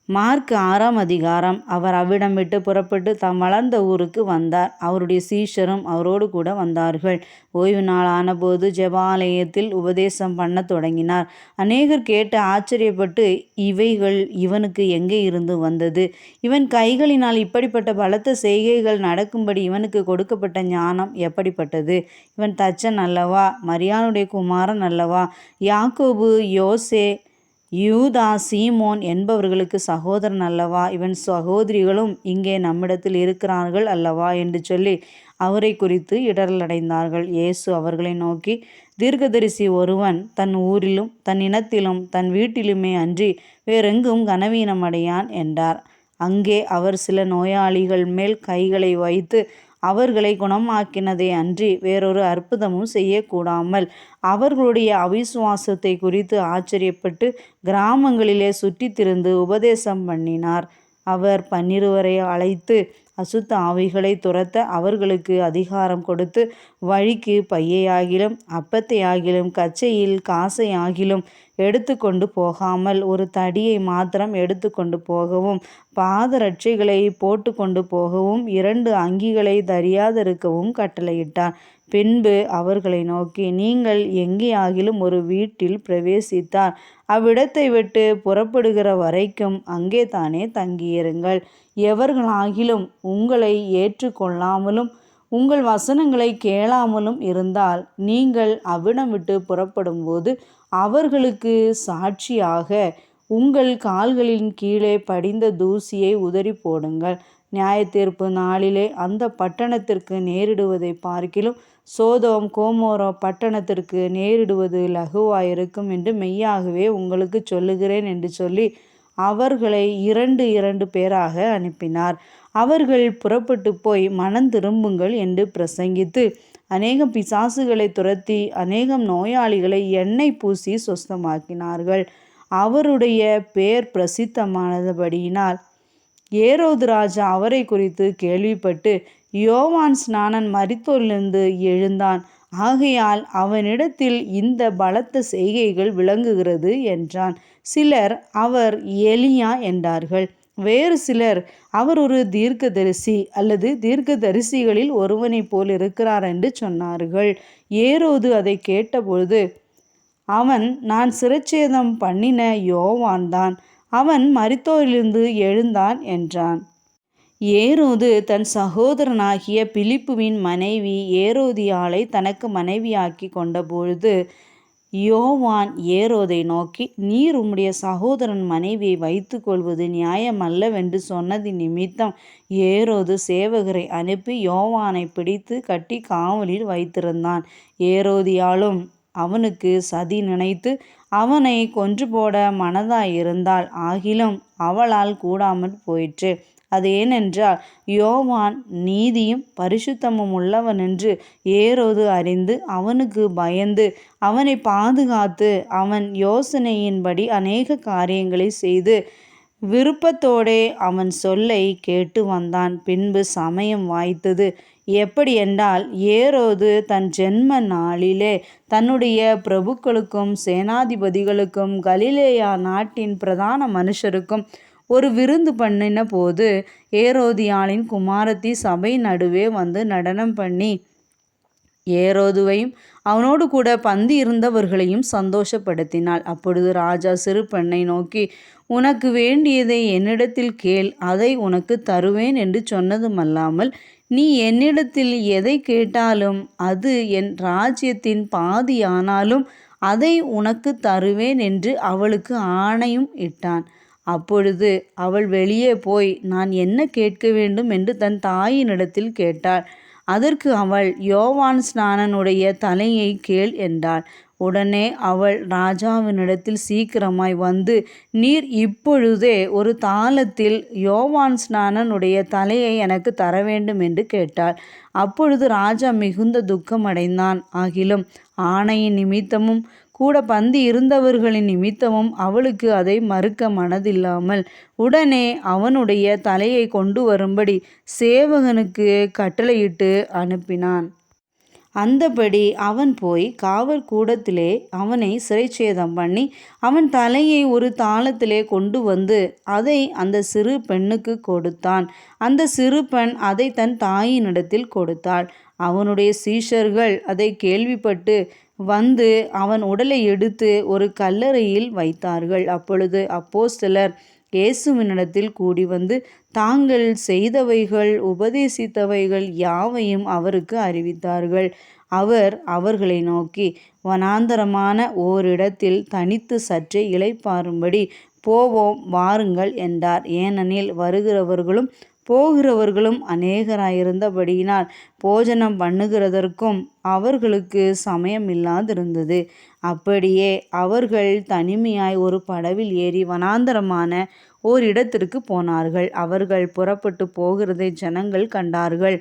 Mark 6ஆம் அதிகாரம். அவர் அவ்விடம் விட்டு புறப்பட்டு தாம் வளர்ந்த ஊருக்கு வந்தார். அவருடைய சீஷரும் அவரோடு கூட வந்தார்கள். ஓய்வு நாள் ஆனபோது ஜெபாலயத்தில் உபதேசம் பண்ணத் தொடங்கினார். அநேகர் கேட்டு ஆச்சரியப்பட்டு, இவைகள் இவனுக்கு எங்கே இருந்து வந்தது? இவன் கைகளினால் இப்படிப்பட்ட பலத்த செய்கைகள் நடக்கும்படி இவனுக்கு கொடுக்கப்பட்ட ஞானம் எப்படிப்பட்டது? இவன் தச்சன் அல்லவா? மரியாளுடைய குமாரன் அல்லவா? யாக்கோபு, யோசே, யூதா, சீமோன் என்பவர்களுக்கு சகோதரன் அல்லவா? இவன் சகோதரிகளும் இங்கே நம்மிடத்தில் இருக்கிறார்கள் அல்லவா? என்று சொல்லி அவரை குறித்து இடரலடைந்தார்கள். இயேசு அவர்களை நோக்கி, தீர்க்கதரிசி ஒருவன் தன் ஊரிலும் தன் இனத்திலும் தன் வீட்டிலுமே அன்றி வேறெங்கும் கனவீனமடையான் என்றார். அங்கே அவர் சில நோயாளிகள் மேல் கைகளை வைத்து அவர்களை குணமாக்கினதே அன்றி வேறொரு அற்புதமும் செய்யக்கூடாமல் அவர்களுடைய அவிசுவாசத்தை குறித்து ஆச்சரியப்பட்டு கிராமங்களிலே சுற்றித் திரிந்து உபதேசம் பண்ணினார். அவர் 12 அழைத்து அசுத்த ஆவிகளை துரத்த அவர்களுக்கு அதிகாரம் கொடுத்து, வழிக்கு பையையாகிலும் அப்பத்தையாகிலும் கச்சையில் காசையாகிலும் எடுத்து கொண்டு போகாமல் ஒரு தடியை மாத்திரம் எடுத்து கொண்டு போகவும், பாதரட்சைகளை போட்டு கொண்டு போகவும், 2 அங்கிகளை தரியாதிருக்கவும் கட்டளையிட்டார். பின்பு அவர்களை நோக்கி, நீங்கள் எங்கேயாகிலும் ஒரு வீட்டில் பிரவேசித்தால் அவ்விடத்தை விட்டு புறப்படுகிற வரைக்கும் அங்கே தானே தங்கியிருங்கள். எவர்களாகிலும் உங்களை ஏற்றுக்கொள்ளாமலும் உங்கள் வசனங்களை கேளாமலும் இருந்தால் நீங்கள் அவ்விடம் விட்டு புறப்படும்போது அவர்களுக்கு சாட்சியாக உங்கள் கால்களின் கீழே படிந்த தூசியை உதறி போடுங்கள். நியாயத்தீர்ப்பு நாளிலே அந்த பட்டணத்திற்கு நேரிடுவதை பார்க்கிலும் சோதோம் கோமோரா பட்டணத்திற்கு நேரிடுவது லகுவாயிருக்கும் என்று மெய்யாகவே உங்களுக்கு சொல்லுகிறேன் என்று சொல்லி அவர்களை 2 பேராக அனுப்பினார். அவர்கள் புறப்பட்டு போய் மனம் திரும்புங்கள் என்று பிரசங்கித்து அநேகம் பிசாசுகளை துரத்தி அநேகம் நோயாளிகளை எண்ணெய் பூசி சுஸ்தமாக்கினார்கள். அவருடைய பேர் பிரசித்தமானபடியினால் ஏரோது ராஜா அவரை குறித்து கேள்விப்பட்டு, யோவான் ஸ்நானன் மரித்தோரிலிருந்து எழுந்தான், ஆகையால் அவனிடத்தில் இந்த பலத்த செய்கைகள் விளங்குகிறது என்றான். சிலர் அவர் எலியா என்றார்கள். வேறு சிலர் அவர் ஒரு தீர்க்கதரிசி அல்லது தீர்க்கதரிசிகளில் ஒருவனைப் போல் இருக்கிறார் என்று சொன்னார்கள். ஏரோது அதை கேட்டபொழுது, அவன் நான் சிரச்சேதம் பண்ணின யோவான்தான், அவன் மரித்தோரிலிருந்து எழுந்தான் என்றான். ஏரோது தன் சகோதரனாகிய பிலிப்புவின் மனைவி ஏரோதியாளை தனக்கு மனைவியாக்கி கொண்டபொழுது யோவான் ஏரோதை நோக்கி, நீர் உம்முடைய சகோதரன் மனைவியை வைத்து கொள்வது நியாயமல்லவென்று சொன்னது நிமித்தம் ஏரோது சேவகரை அனுப்பி யோவானை பிடித்து கட்டி காவலில் வைத்திருந்தான். ஏரோதியாளும் அவனுக்கு சதி நினைத்து அவனை கொன்று போட மனதாயிருந்தாள். ஆகிலும் அவளால் கூடாமற் போயிற்று. அது ஏனென்றால் யோவான் நீதியும் பரிசுத்தமும் உள்ளவனென்று ஏரோது அறிந்து அவனுக்கு பயந்து அவனை பாதுகாத்து அவன் யோசனையின்படி அநேக காரியங்களை செய்து விருப்பத்தோடே அவன் சொல்லை கேட்டு வந்தான். பின்பு சமயம் வாய்த்தது. எப்படி என்றால், ஏரோது தன் ஜென்ம நாளிலே தன்னுடைய பிரபுக்களுக்கும் சேனாதிபதிகளுக்கும் கலிலேயா நாட்டின் பிரதான மனுஷருக்கும் ஒரு விருந்து பண்ணின போது ஏரோதியாளின் குமாரத்தி சபை நடுவே வந்து நடனம் பண்ணி ஏரோதுவையும் அவனோடு கூட பந்தி இருந்தவர்களையும் சந்தோஷப்படுத்தினாள். அப்பொழுது ராஜா சிறு பெண்ணை நோக்கி, உனக்கு வேண்டியதை என்னிடத்தில் கேள், அதை உனக்கு தருவேன் என்று சொன்னதுமல்லாமல், நீ என்னிடத்தில் எதை கேட்டாலும் அது என் ராஜ்யத்தின் பாதியானாலும் அதை உனக்கு தருவேன் என்று அவளுக்கு ஆணையும் இட்டான். அப்பொழுது அவள் வெளியே போய் நான் என்ன கேட்க வேண்டும் என்று தன் தாயினிடத்தில் கேட்டாள். அதற்கு அவள், யோவான் ஸ்நானனுடைய தலையை கேள் என்றாள். உடனே அவள் ராஜாவினிடத்தில் சீக்கிரமாய் வந்து, நீர் இப்பொழுதே ஒரு தாளத்தில் யோவான் ஸ்நானனுடைய தலையை எனக்கு தர வேண்டும் என்று கேட்டாள். அப்பொழுது ராஜா மிகுந்த துக்கமடைந்தான். ஆகிலும் ஆணையின் நிமித்தமும் கூட பந்தி இருந்தவர்களின் நிமித்தமும் அவளுக்கு அதை மறுக்க மனதில்லாமல் உடனே அவனுடைய தலையை கொண்டு வரும்படி சேவகனுக்கு கட்டளையிட்டு அனுப்பினான். அந்தபடி அவன் போய் காவல் கூடத்திலே அவனை சிறைச்சேதம் பண்ணி அவன் தலையை ஒரு தாளத்திலே கொண்டு வந்து அதை அந்த சிறு பெண்ணுக்கு கொடுத்தான். அந்த சிறு பெண் அதை தன் தாயினிடத்தில் கொடுத்தாள். அவனுடைய சீஷர்கள் அதை கேள்விப்பட்டு வந்து அவன் உடலை எடுத்து ஒரு கல்லறையில் வைத்தார்கள். அப்பொழுது அப்போஸ்தலர் இயேசுவினிடத்தில் கூடி வந்து தாங்கள் செய்தவைகள் உபதேசித்தவைகள் யாவையும் அவருக்கு அறிவித்தார்கள். அவர் அவர்களை நோக்கி, வனாந்தரமான ஓரிடத்தில் தனித்து சற்றே இளைப்பாறும்படி போவோம் வாருங்கள் என்றார். ஏனெனில் வருகிறவர்களும் போகிறவர்களும் அநேகராயிருந்தபடியினால் போஜனம் பண்ணுகிறதற்கும் அவர்களுக்கு சமயமில்லாதிருந்தது. அப்படியே அவர்கள் தனிமையாய் ஒரு படவில் ஏறி வனாந்தரமான ஓரிடத்திற்கு போனார்கள். அவர்கள் புறப்பட்டு போகிறதை ஜனங்கள் கண்டார்கள்.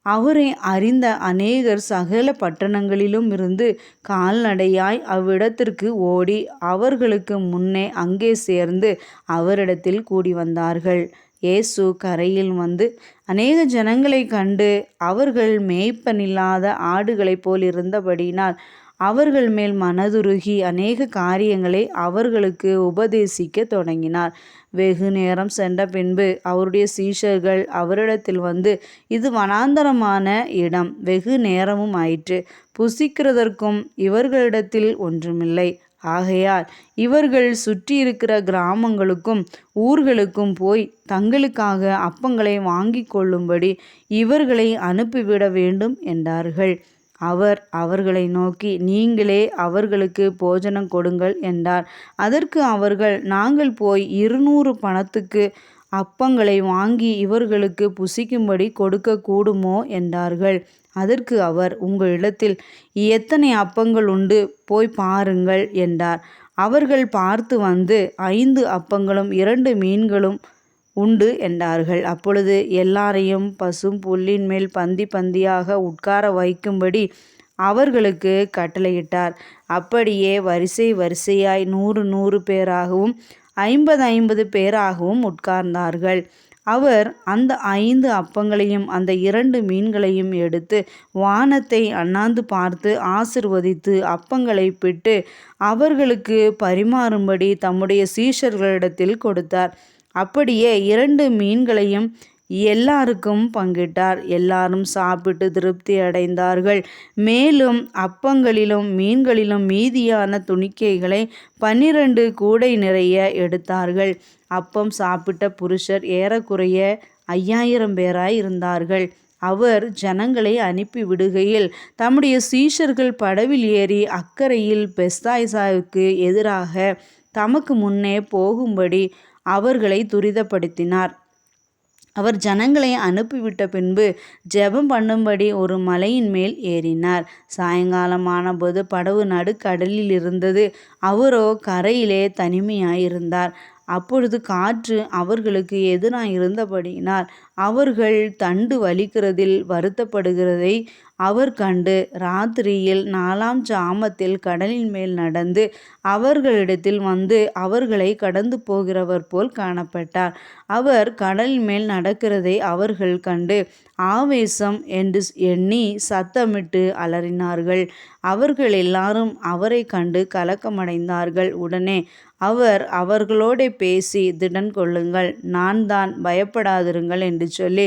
அவரை அறிந்த அநேகர் சகல பட்டணங்களிலும் இருந்து கால்நடையாய் அவ்விடத்திற்கு ஓடி அவர்களுக்கு முன்னே அங்கே சேர்ந்து அவரிடத்தில் கூடி வந்தார்கள். இயேசு கரையில் வந்து அநேக ஜனங்களை கண்டு அவர்கள் மேய்ப்பனில்லாத ஆடுகளைப் போல் இருந்தபடியினால் அவர்கள் மேல் மனதுருகி அநேக காரியங்களை அவர்களுக்கு உபதேசிக்க தொடங்கினார். வெகு நேரம் சென்ற பின்பு அவருடைய சீஷர்கள் அவரிடத்தில் வந்து, இது வனாந்தரமான இடம், வெகு நேரமும் ஆயிற்று, புசிக்கிறதற்கும் இவர்களிடத்தில் ஒன்றுமில்லை. ஆகையால் இவர்கள் சுற்றியிருக்கிற கிராமங்களுக்கும் ஊர்களுக்கும் போய் தங்களுக்காக அப்பங்களை வாங்கி கொள்ளும்படி இவர்களை அனுப்பிவிட வேண்டும் என்றார்கள். அவர் அவர்களை நோக்கி, நீங்களே அவர்களுக்கு போஜனம் கொடுங்கள் என்றார். அதற்கு அவர்கள், நாங்கள் போய் 200 பணத்துக்கு அப்பங்களை வாங்கி இவர்களுக்கு புசிக்கும்படி கொடுக்க கூடுமோ என்றார்கள். அதற்கு அவர், உங்களிடத்தில் எத்தனை அப்பங்கள் உண்டு, போய் பாருங்கள் என்றார். அவர்கள் பார்த்து வந்து, 5 அப்பங்களும் 2 மீன்களும் உண்டு என்றார்கள். அப்பொழுது எல்லாரையும் பசும் புல்லின் மேல் பந்தி பந்தியாக உட்கார வைக்கும்படி அவர்களுக்கு கட்டளையிட்டார். அப்படியே வரிசை வரிசையாய் 100 பேராகவும் 50 பேராகவும் உட்கார்ந்தார்கள். அவர் அந்த 5 அப்பங்களையும் அந்த 2 மீன்களையும் எடுத்து வானத்தை அண்ணாந்து பார்த்து ஆசீர்வதித்து அப்பங்களை பிட்டு அவர்களுக்கு பரிமாறும்படி தம்முடைய சீஷர்களிடத்தில் கொடுத்தார். அப்படியே 2 மீன்களையும் எல்லாருக்கும் பங்கிட்டார். எல்லாரும் சாப்பிட்டு திருப்தி அடைந்தார்கள். மேலும் அப்பங்களிலும் மீன்களிலும் மீதியான துணிக்கைகளை 12 கூடை நிறைய எடுத்தார்கள். அப்பம் சாப்பிட்ட புருஷர் ஏறக்குறைய 5000 பேராய் இருந்தார்கள். அவர் ஜனங்களை அனுப்பி விடுகையில் தம்முடைய சீஷர்கள் படவில் ஏறி அக்கரையில் பெத்தாய்தாவுக்கு எதிராக தமக்கு முன்னே போகும்படி அவர்களை துரிதப்படுத்தினார். அவர் ஜனங்களை அனுப்பிவிட்ட பின்பு ஜெபம் பண்ணும்படி ஒரு மலையின் மேல் ஏறினார். சாயங்காலமானபோது படவு நடுக்கடலில் இருந்தது. அவரோ கரையிலே தனிமையாயிருந்தார். அப்பொழுது காற்று அவர்களுக்கு எதிராக இருந்தபடியினால் அவர்கள் தண்டு வலிக்கிறதில் வருத்தப்படுகிறதை அவர் கண்டு ராத்திரியில் 4ஆம் ஜாமத்தில் கடலின் மேல் நடந்து அவர்களிடத்தில் வந்து அவர்களை கடந்து போகிறவர் போல் காணப்பட்டார். அவர் கடலின் மேல் நடக்கிறதை அவர்கள் கண்டு ஆவேசம் என்று எண்ணி சத்தமிட்டு அலறினார்கள். அவர்கள் எல்லாரும் அவரை கண்டு கலக்கமடைந்தார்கள். உடனே அவர் அவர்களோடே பேசி, திடன் கொள்ளுங்கள், நான் தான், பயப்படாதிருங்கள் என்று சொல்லி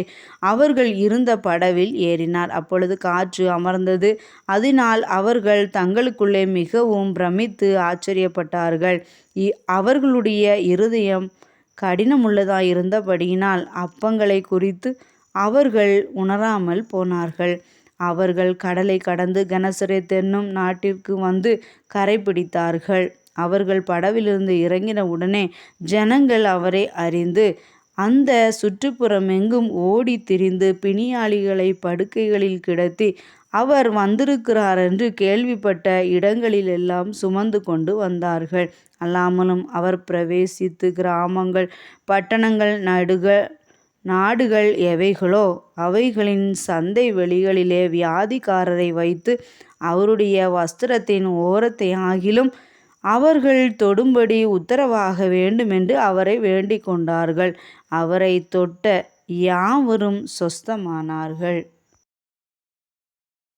அவர்கள் இருந்த படவில் ஏறினார். அப்பொழுது காற்று அமர்ந்தது. அதனால் அவர்கள் தங்களுக்குள்ளே மிகவும் பிரமித்து ஆச்சரியப்பட்டார்கள். அவர்களுடைய இருதயம் கடினமுள்ளதாயிருந்தபடியினால் அப்பங்களை குறித்து அவர்கள் உணராமல் போனார்கள். அவர்கள் கடலை கடந்து கெனசரேத் என்னும் நாட்டிற்கு வந்து கரை பிடித்தார்கள். அவர்கள் படவிலிருந்து இறங்கின உடனே ஜனங்கள் அவரை அறிந்து அந்த சுற்றுப்புறமெங்கும் ஓடி திரிந்து பிணியாளிகளை படுக்கைகளில் கிடத்தி அவர் வந்திருக்கிறாரென்று கேள்விப்பட்ட இடங்களிலெல்லாம் சுமந்து கொண்டு வந்தார்கள். அல்லாமலும் அவர் பிரவேசித்து கிராமங்கள் பட்டணங்கள் நாடுகள் எவைகளோ அவைகளின் சந்தை வெளிகளிலே வியாதிக்காரரை வைத்து அவருடைய வஸ்திரத்தின் ஓரத்தை ஆகிலும் அவர்கள் தொடும்படி உத்தரவாக வேண்டுமென்று அவரை வேண்டிக் கொண்டார்கள். அவரை தொட்ட யாவரும் சொஸ்தமானார்கள்.